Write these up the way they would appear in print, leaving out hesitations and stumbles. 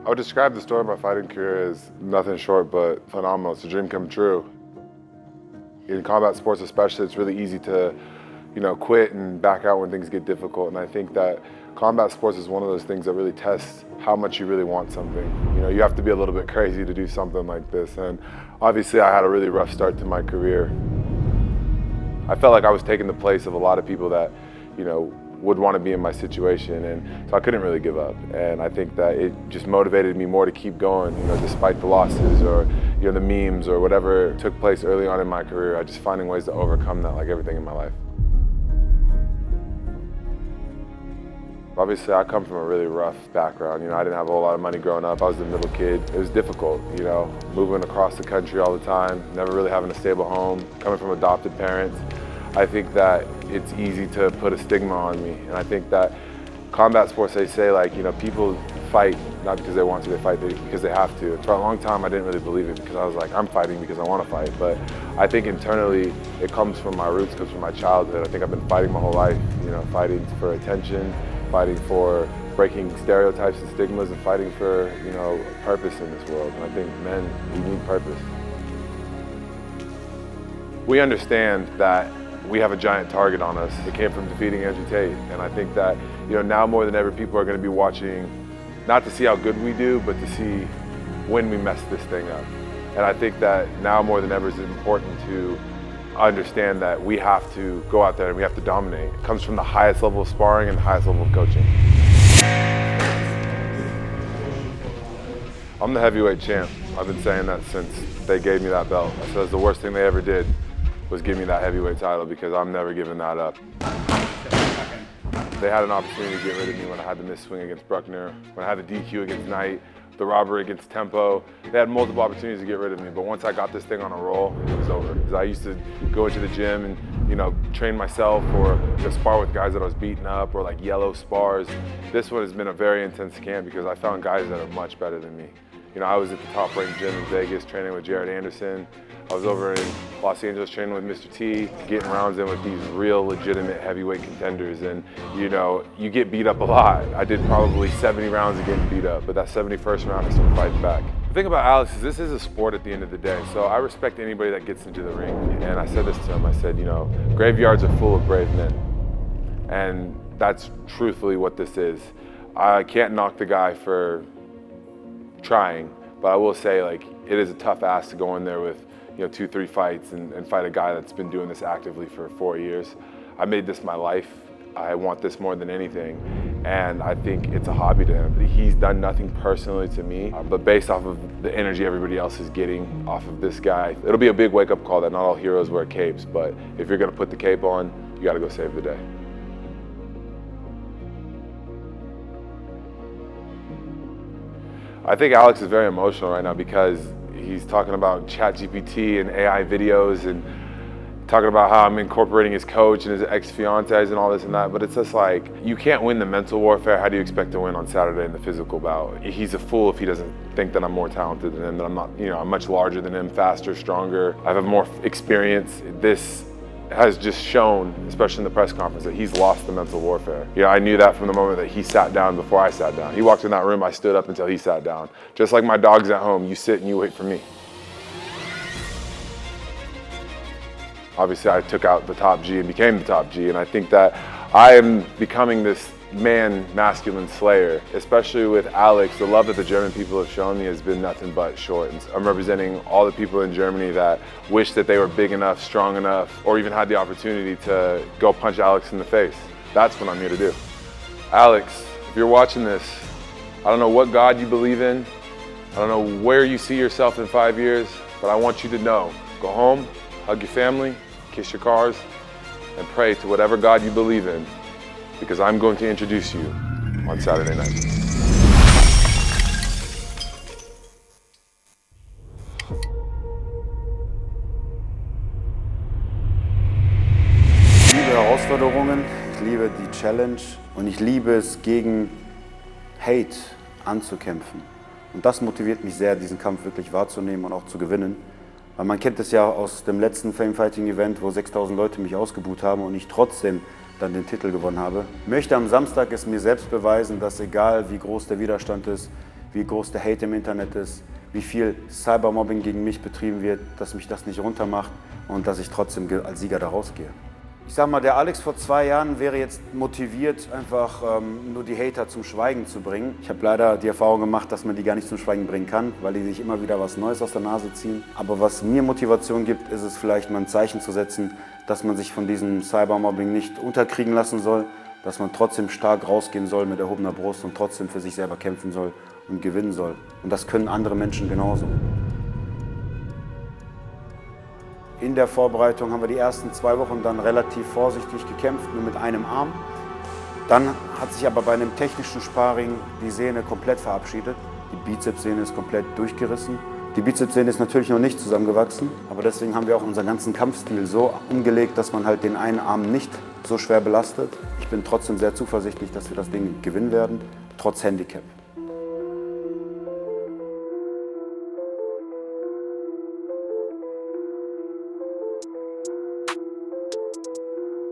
I would describe the story of my fighting career as nothing short but phenomenal. It's a dream come true. In combat sports especially, it's really easy to, quit and back out when things get difficult. And I think that combat sports is one of those things that really tests how much you really want something. You have to be a little bit crazy to do something like this. And obviously I had a really rough start to my career. I felt like I was taking the place of a lot of people that, would want to be in my situation, and so I couldn't really give up. And I think that it just motivated me more to keep going, despite the losses or the memes or whatever took place early on in my career. I just finding ways to overcome that, like everything in my life. Obviously, I come from a really rough background. I didn't have a whole lot of money growing up. I was the middle kid. It was difficult, moving across the country all the time, never really having a stable home, coming from adopted parents. I think that it's easy to put a stigma on me. And I think that combat sports, they say, people fight not because they want to, they fight because they have to. For a long time, I didn't really believe it because I was like, I'm fighting because I want to fight. But I think internally, it comes from my roots, comes from my childhood. I think I've been fighting my whole life, fighting for attention, fighting for breaking stereotypes and stigmas, and fighting for, a purpose in this world. And I think men, we need purpose. We understand that we have a giant target on us. It came from defeating Andrew Tate. And I think that, now more than ever, people are going to be watching, not to see how good we do, but to see when we mess this thing up. And I think that now more than ever, it's important to understand that we have to go out there and we have to dominate. It comes from the highest level of sparring and the highest level of coaching. I'm the heavyweight champ. I've been saying that since they gave me that belt. I said it's the worst thing they ever did was give me that heavyweight title, because I'm never giving that up. They had an opportunity to get rid of me when I had the missed swing against Bruckner, when I had the DQ against Knight, the robbery against Tempo. They had multiple opportunities to get rid of me, but once I got this thing on a roll, it was over. Because I used to go into the gym and train myself, or to spar with guys that I was beating up, or like yellow spars. This one has been a very intense camp because I found guys that are much better than me. I was at the top ranked gym in Vegas training with Jared Anderson. I was over in Los Angeles training with Mr. T, getting rounds in with these real legitimate heavyweight contenders. And you get beat up a lot. I did probably 70 rounds of getting beat up, but that 71st round I started fighting back. The thing about Aleks is this is a sport at the end of the day. So I respect anybody that gets into the ring. And I said this to him, I said, graveyards are full of brave men. And that's truthfully what this is. I can't knock the guy for trying, but I will say, it is a tough ask to go in there with 2-3 fights and fight a guy that's been doing this actively for 4 years. I made this my life. I want this more than anything, and I think it's a hobby to him. He's done nothing personally to me, but based off of the energy everybody else is getting off of this guy, it'll be a big wake-up call that not all heroes wear capes, but if you're gonna put the cape on, you gotta go save the day. I think Aleks is very emotional right now because he's talking about ChatGPT and AI videos, and talking about how I'm incorporating his coach and his ex-fiancés and all this and that, but it's just like, you can't win the mental warfare. How do you expect to win on Saturday in the physical bout? He's a fool if he doesn't think that I'm more talented than him, that I'm not, I'm much larger than him, faster, stronger. I have more experience. This has just shown, especially in the press conference, that he's lost the mental warfare. I knew that from the moment that he sat down before I sat down. He walked in that room, I stood up until he sat down. Just like my dogs at home, you sit and you wait for me. Obviously, I took out the top G and became the top G, and I think that I am becoming this masculine slayer, especially with Aleks. The love that the German people have shown me has been nothing but short. And I'm representing all the people in Germany that wish that they were big enough, strong enough, or even had the opportunity to go punch Aleks in the face. That's what I'm here to do. Aleks, if you're watching this, I don't know what God you believe in. I don't know where you see yourself in 5 years, but I want you to know, go home, hug your family, kiss your cars, and pray to whatever God you believe in, because I'm going to introduce you on Saturday night. Ich liebe Herausforderungen, ich liebe die Challenge und ich liebe es, gegen Hate anzukämpfen. Und das motiviert mich sehr, diesen Kampf wirklich wahrzunehmen und auch zu gewinnen. Weil man kennt es ja aus dem letzten Fame Fighting Event, wo 6000 Leute mich ausgebuht haben und ich trotzdem dann den Titel gewonnen habe. Ich möchte am Samstag es mir selbst beweisen, dass egal wie groß der Widerstand ist, wie groß der Hate im Internet ist, wie viel Cybermobbing gegen mich betrieben wird, dass mich das nicht runtermacht und dass ich trotzdem als Sieger da rausgehe. Ich sag mal, der Alex vor 2 Jahren wäre jetzt motiviert, einfach nur die Hater zum Schweigen zu bringen. Ich habe leider die Erfahrung gemacht, dass man die gar nicht zum Schweigen bringen kann, weil die sich immer wieder was Neues aus der Nase ziehen. Aber was mir Motivation gibt, ist es vielleicht mal ein Zeichen zu setzen, dass man sich von diesem Cybermobbing nicht unterkriegen lassen soll, dass man trotzdem stark rausgehen soll mit erhobener Brust und trotzdem für sich selber kämpfen soll und gewinnen soll. Und das können andere Menschen genauso. In der Vorbereitung haben wir die ersten 2 Wochen dann relativ vorsichtig gekämpft, nur mit einem Arm. Dann hat sich aber bei einem technischen Sparring die Sehne komplett verabschiedet. Die Bizepssehne ist komplett durchgerissen. Die Bizepssehne ist natürlich noch nicht zusammengewachsen, aber deswegen haben wir auch unseren ganzen Kampfstil so umgelegt, dass man halt den einen Arm nicht so schwer belastet. Ich bin trotzdem sehr zuversichtlich, dass wir das Ding gewinnen werden, trotz Handicap.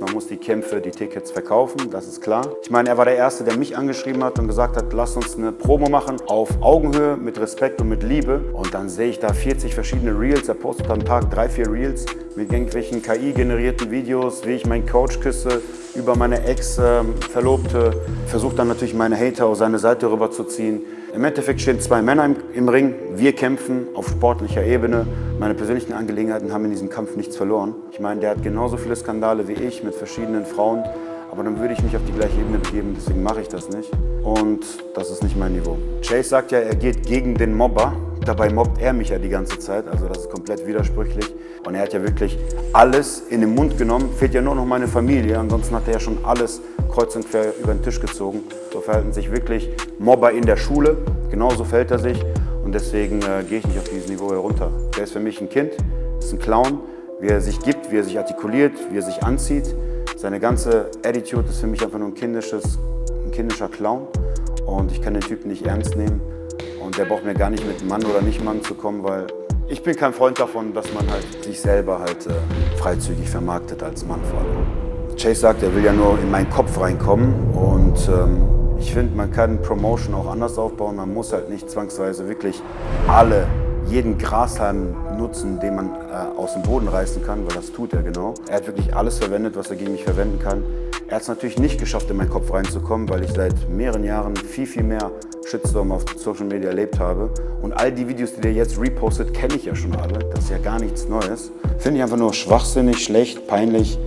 Man muss die Kämpfe, die Tickets verkaufen, das ist klar. Ich meine, er war der Erste, der mich angeschrieben hat und gesagt hat, lass uns eine Promo machen auf Augenhöhe, mit Respekt und mit Liebe. Und dann sehe ich da 40 verschiedene Reels. Er postet am Tag 3, 4 Reels mit irgendwelchen KI-generierten Videos, wie ich meinen Coach küsse, über meine Ex-Verlobte. Versucht dann natürlich meine Hater auf seine Seite rüberzuziehen. Im Endeffekt stehen 2 Männer im Ring, wir kämpfen auf sportlicher Ebene. Meine persönlichen Angelegenheiten haben in diesem Kampf nichts verloren. Ich meine, der hat genauso viele Skandale wie ich mit verschiedenen Frauen, aber dann würde ich mich auf die gleiche Ebene begeben, deswegen mache ich das nicht. Und das ist nicht mein Niveau. Chase sagt ja, er geht gegen den Mobber, dabei mobbt er mich ja die ganze Zeit, also das ist komplett widersprüchlich. Und er hat ja wirklich alles in den Mund genommen, fehlt ja nur noch meine Familie, ansonsten hat er ja schon alles kreuz und quer über den Tisch gezogen. So verhalten sich wirklich Mobber in der Schule, genauso verhält er sich und deswegen gehe ich nicht auf dieses Niveau herunter. Der ist für mich ein Kind, ist ein Clown, wie er sich gibt, wie er sich artikuliert, wie er sich anzieht. Seine ganze Attitude ist für mich einfach nur ein kindischer Clown und ich kann den Typen nicht ernst nehmen und der braucht mir gar nicht mit Mann oder nicht Mann zu kommen, weil ich bin kein Freund davon, dass man halt sich selber halt freizügig vermarktet als Mann vor allem. Chase sagt, er will ja nur in meinen Kopf reinkommen und ich finde, man kann Promotion auch anders aufbauen. Man muss halt nicht zwangsweise wirklich jeden Grashalm nutzen, den man aus dem Boden reißen kann, weil das tut er genau. Er hat wirklich alles verwendet, was er gegen mich verwenden kann. Er hat es natürlich nicht geschafft, in meinen Kopf reinzukommen, weil ich seit mehreren Jahren viel mehr Shitstorm auf Social Media erlebt habe. Und all die Videos, die der jetzt repostet, kenne ich ja schon alle. Das ist ja gar nichts Neues. Finde ich einfach nur schwachsinnig, schlecht, peinlich,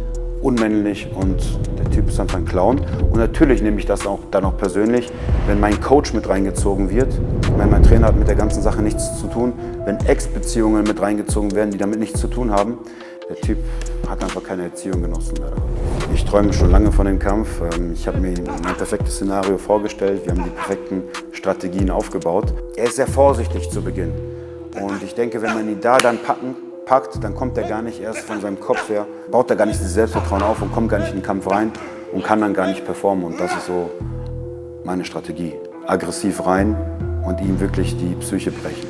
unmännlich und der Typ ist einfach ein Clown. Und natürlich nehme ich das auch dann auch persönlich, wenn mein Coach mit reingezogen wird. Ich meine, mein Trainer hat mit der ganzen Sache nichts zu tun. Wenn Ex-Beziehungen mit reingezogen werden, die damit nichts zu tun haben, der Typ hat einfach keine Erziehung genossen, leider. Ich träume schon lange von dem Kampf. Ich habe mir ein perfektes Szenario vorgestellt. Wir haben die perfekten Strategien aufgebaut. Er ist sehr vorsichtig zu Beginn. Und ich denke, wenn man ihn da dann packt, dann kommt er gar nicht erst von seinem Kopf her, baut er gar nicht das Selbstvertrauen auf und kommt gar nicht in den Kampf rein und kann dann gar nicht performen. Und das ist so meine Strategie. Aggressiv rein und ihm wirklich die Psyche brechen.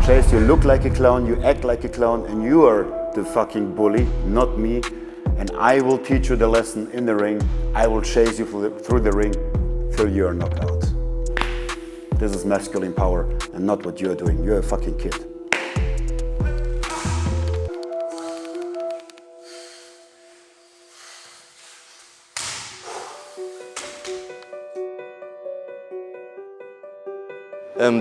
Chase, you look like a clown, you act like a clown, and you are the fucking bully, not me. And I will teach you the lesson in the ring. I will chase you through the ring till you are knocked out. This is masculine power and not what you are doing. You're a fucking kid.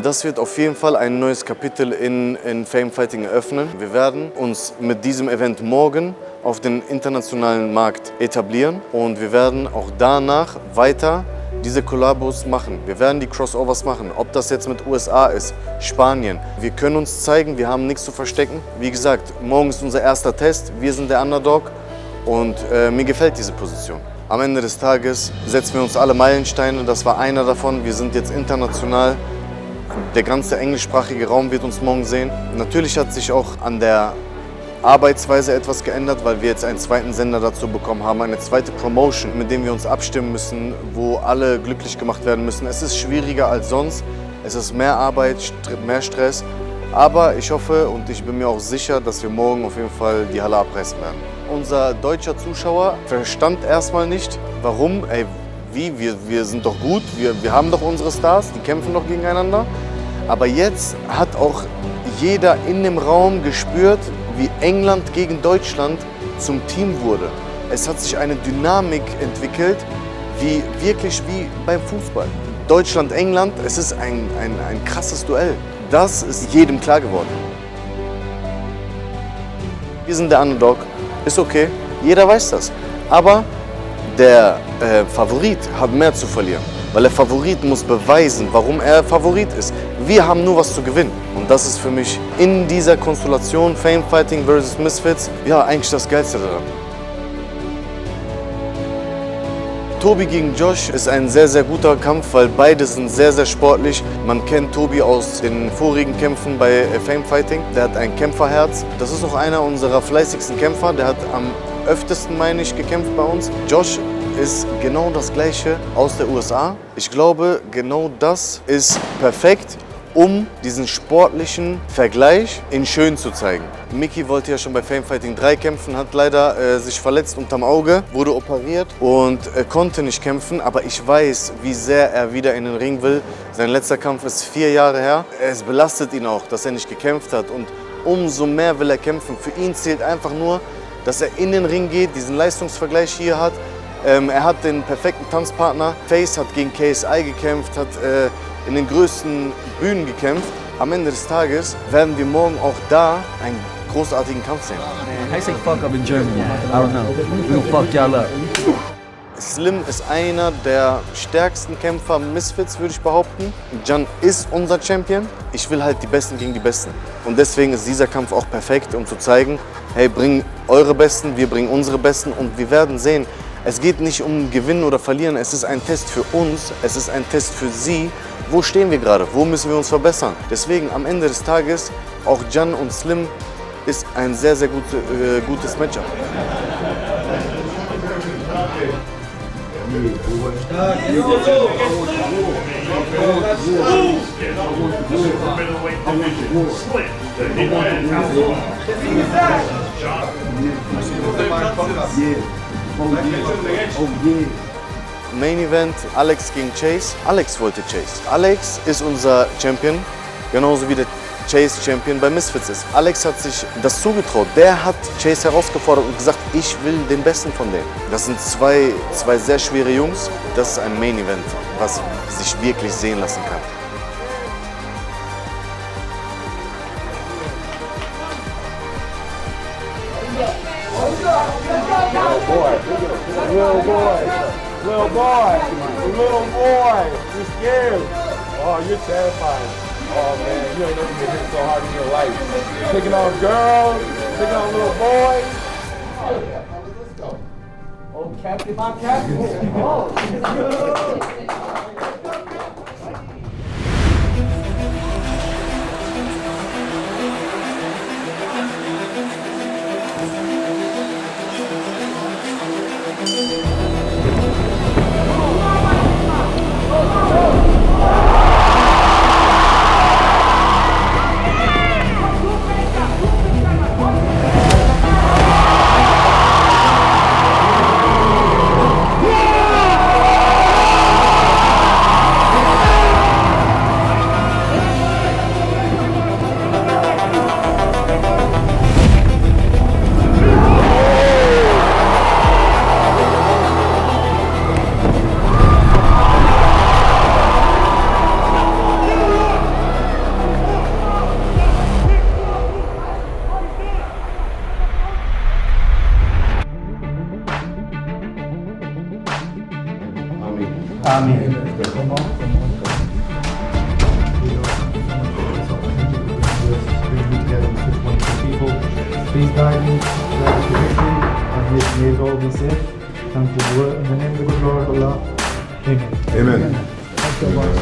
Das wird auf jeden Fall ein neues Kapitel in Fame Fighting eröffnen. Wir werden uns mit diesem Event morgen auf den internationalen Markt etablieren und wir werden auch danach weiter diese Kollabos machen. Wir werden die Crossovers machen, ob das jetzt mit USA ist, Spanien. Wir können uns zeigen, wir haben nichts zu verstecken. Wie gesagt, morgen ist unser erster Test, wir sind der Underdog und mir gefällt diese Position. Am Ende des Tages setzen wir uns alle Meilensteine, das war einer davon. Wir sind jetzt international. Der ganze englischsprachige Raum wird uns morgen sehen. Natürlich hat sich auch an der Arbeitsweise etwas geändert, weil wir jetzt einen zweiten Sender dazu bekommen haben, eine zweite Promotion, mit dem wir uns abstimmen müssen, wo alle glücklich gemacht werden müssen. Es ist schwieriger als sonst, es ist mehr Arbeit, mehr Stress, aber ich hoffe und ich bin mir auch sicher, dass wir morgen auf jeden Fall die Halle abreißen werden. unser deutscher Zuschauer verstand erstmal nicht, warum, ey, wie, wir sind doch gut, wir haben doch unsere Stars, die kämpfen doch gegeneinander. Aber jetzt hat auch jeder in dem Raum gespürt, wie England gegen Deutschland zum Team wurde. Es hat sich eine Dynamik entwickelt, wirklich wie beim Fußball. Deutschland-England, es ist ein krasses Duell. Das ist jedem klar geworden. Wir sind der Underdog, ist okay, jeder weiß das. Aber der Favorit hat mehr zu verlieren, weil der Favorit muss beweisen, warum er Favorit ist. Wir haben nur was zu gewinnen. Und das ist für mich in dieser Konstellation Fame Fighting vs. Misfits, ja, eigentlich das Geilste daran. Tobi gegen Josh ist ein sehr, sehr guter Kampf, weil beide sind sehr, sehr sportlich. Man kennt Tobi aus den vorigen Kämpfen bei Fame Fighting. Der hat ein Kämpferherz. Das ist auch einer unserer fleißigsten Kämpfer. Der hat am öftesten, meine ich, gekämpft bei uns. Josh ist genau das Gleiche aus der USA. Ich glaube, genau das ist perfekt, um diesen sportlichen Vergleich in schön zu zeigen. Mickey wollte ja schon bei Fame Fighting 3 kämpfen, hat leider sich verletzt unterm Auge, wurde operiert und konnte nicht kämpfen. Aber ich weiß, wie sehr er wieder in den Ring will. Sein letzter Kampf ist 4 Jahre her. Es belastet ihn auch, dass er nicht gekämpft hat. Und umso mehr will er kämpfen. Für ihn zählt einfach nur, dass er in den Ring geht, diesen Leistungsvergleich hier hat. Er hat den perfekten Tanzpartner. Face hat gegen KSI gekämpft, hat in den größten Bühnen gekämpft. Am Ende des Tages werden wir morgen auch da einen großartigen Kampf sehen. I say fuck up in Germany. I don't know. We'll fuck y'all up. Slim ist einer der stärksten Kämpfer Misfits, würde ich behaupten. Can ist unser Champion. Ich will halt die Besten gegen die Besten. Und deswegen ist dieser Kampf auch perfekt, um zu zeigen, hey, bring eure Besten, wir bringen unsere Besten und wir werden sehen, es geht nicht um Gewinnen oder Verlieren, es ist ein Test für uns, es ist ein Test für sie. Wo stehen wir gerade? Wo müssen wir uns verbessern? Deswegen am Ende des Tages, auch Can und Slim ist ein sehr, sehr gutes Matchup. Main Event, Aleks gegen Chase. Aleks wollte Chase. Aleks ist unser Champion, genauso wie der Chase Champion bei Misfits ist. Aleks hat sich das zugetraut. Der hat Chase herausgefordert und gesagt, ich will den Besten von denen. Das sind zwei sehr schwere Jungs. Das ist ein Main Event, was sich wirklich sehen lassen kann. Little boy, you're scared. Oh, you're terrified. Oh man, you ain't never been hit so hard in your life. Picking on girls, picking on little boys. Let's go. Oh, Captain, my Captain. Amen. Please guide me to victory, and may all be safe. Thank you, Lord. In the name of the good Lord Allah. Amen. Amen. Thank you, Lord.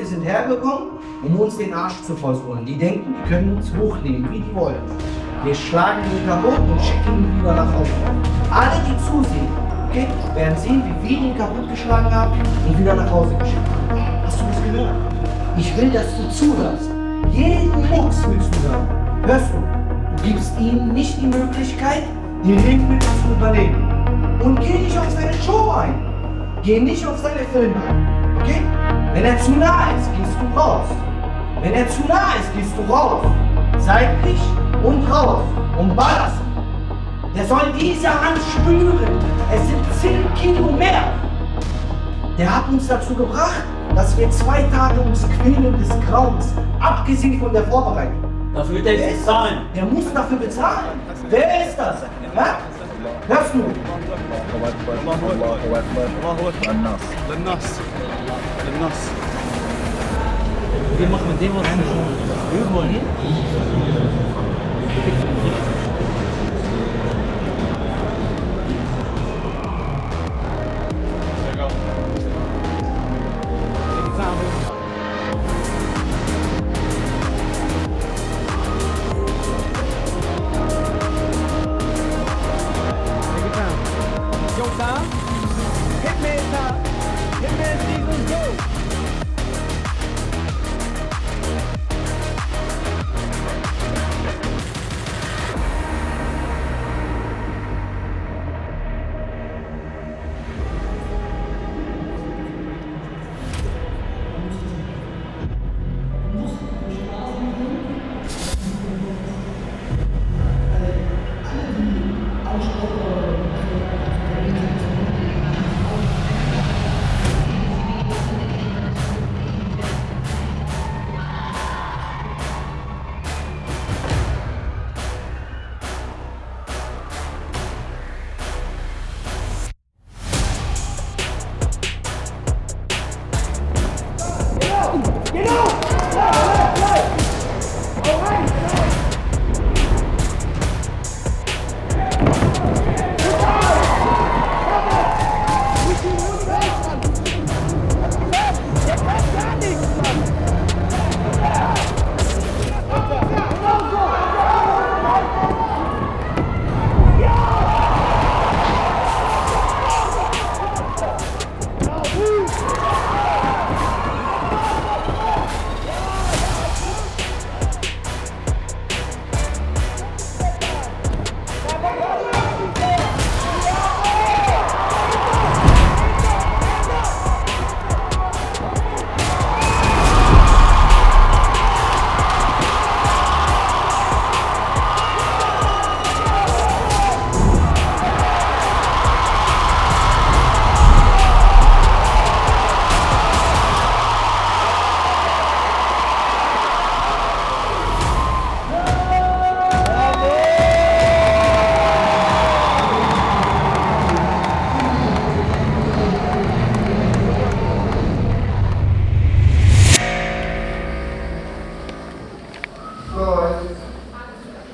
Leute sind hergekommen, um uns den Arsch zu versohlen. Die denken, die können uns hochnehmen, wie die wollen. Wir schlagen ihn kaputt und schicken ihn wieder nach Hause. Alle, die zusehen, okay, werden sehen, wie wir ihn kaputtgeschlagen haben und wieder nach Hause geschickt haben. Hast du das gehört? Ich will, dass du zuhörst. Jeden Mucks willst du hören. Hörst du? Du gibst ihm nicht die Möglichkeit, den Ring mit uns zu überleben. Und geh nicht auf seine Show ein. Geh nicht auf seine Filme ein. Okay? Wenn er zu nah ist, gehst du raus. Wenn er zu nah ist, gehst du raus. Seitlich und raus. Und ballerst. Der soll diese Hand spüren. Es sind 10 Kilo mehr. Der hat uns dazu gebracht, dass wir 2 Tage uns quälen des Grauens. Abgesehen von der Vorbereitung. Dafür wird er bezahlen. Der muss dafür bezahlen. Wer ist das? Ja? Hörst du? Wir machen mit dem, was wir üben wollen, hier.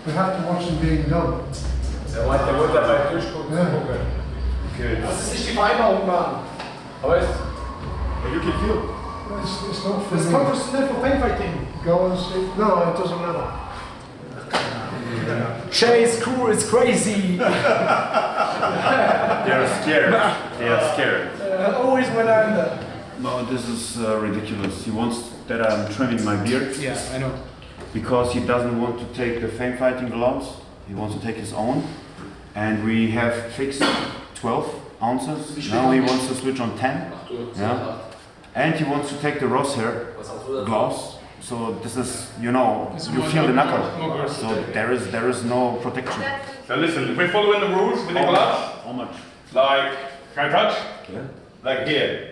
We have to watch them being done. Der wollte dabei durchgucken, gucken. Okay. Das ist nicht die Vereinbarung, Mann. Aber es... You can feel. It's not for It's me. professional for pain fighting. Go and see. No, it doesn't matter. Chase crew is crazy. They're scared. They are scared. Always when I'm there. No, this is ridiculous. He wants that I'm trimming my beard. Yeah, I know. Because he doesn't want to take the fame fighting gloves. He wants to take his own. And we have fixed 12 ounces. Now he wants to switch on 10. Yeah. And he wants to take the Rosshair gloves. So this is, you know, you feel the knuckle. So there is no protection. So listen, we're following the rules with the gloves. How much? Like, can I touch? Yeah. Like here.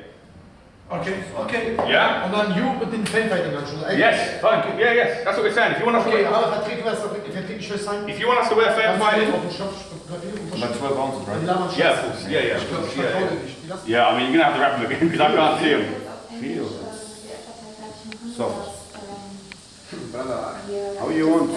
Okay, okay. Yeah? Und dann you mit den Fanfighting-Handschuhen. Yes, fine. Yeah, yes. That's what we're saying. If you want us to Okay, wear, aber vertreten wir es, vertreten ich sein? if you want us to wear fan fighting, Like 12 ounces, right? yeah, of course. Yeah, yeah. Of course. Yeah. I mean, you're gonna have to wrap them again because I can't see them. Feel soft. How you want?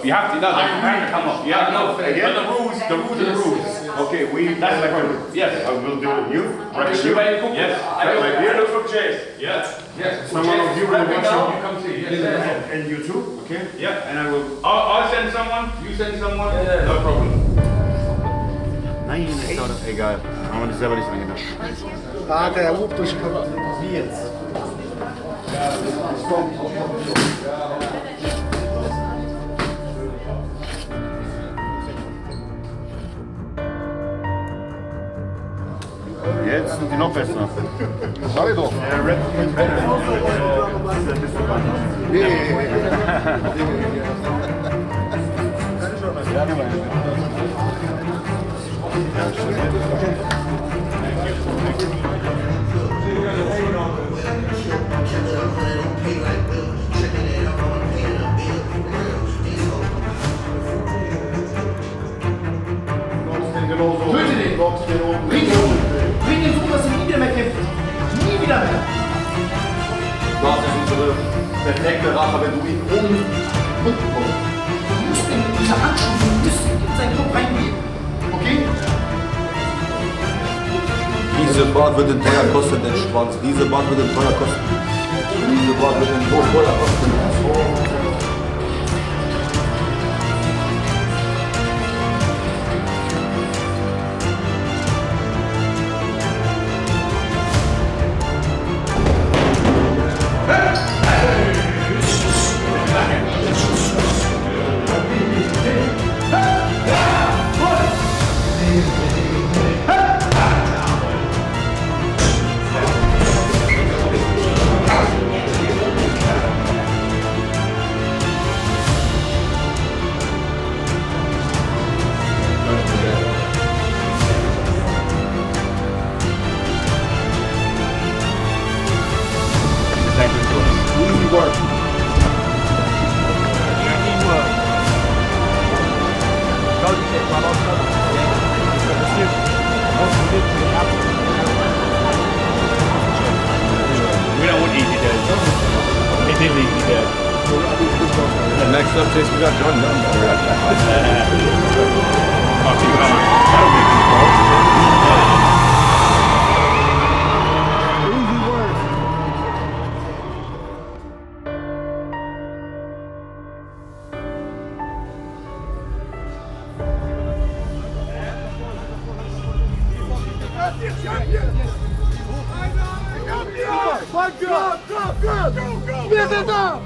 You have to. No, they have to come off. Yeah, no. Again, the rules are the rules. Okay, that's like yes, I will do it. You? Right here? Yes. Right here. Look for chase. Yes. Yes. Someone of you will watch you come see. Yes. And you too? Okay. Yeah. And I will. I'll send someone. You send someone. No problem. Nein, ist doch egal. Haben wir das selber nicht angedacht. Ah, der ruft durch. Wie jetzt? Jetzt sind die noch besser. Sag ich doch. Töte den! Bring ihn so, dass er nie wieder mehr kämpft. Nie wieder mehr. Das ist unsere perfekte Rache, wenn du ihn bekommst. Du musst ihn in dieser Anschluss ein bisschen in seinen Kopf reingehen. Okay? Diese Bart wird den teuer kosten, den Schwanz. Diese Bart wird den teuer kosten. Diese Bart wird den teuer kosten. Next up, Chase, we got John Young. Go! Wir sind da!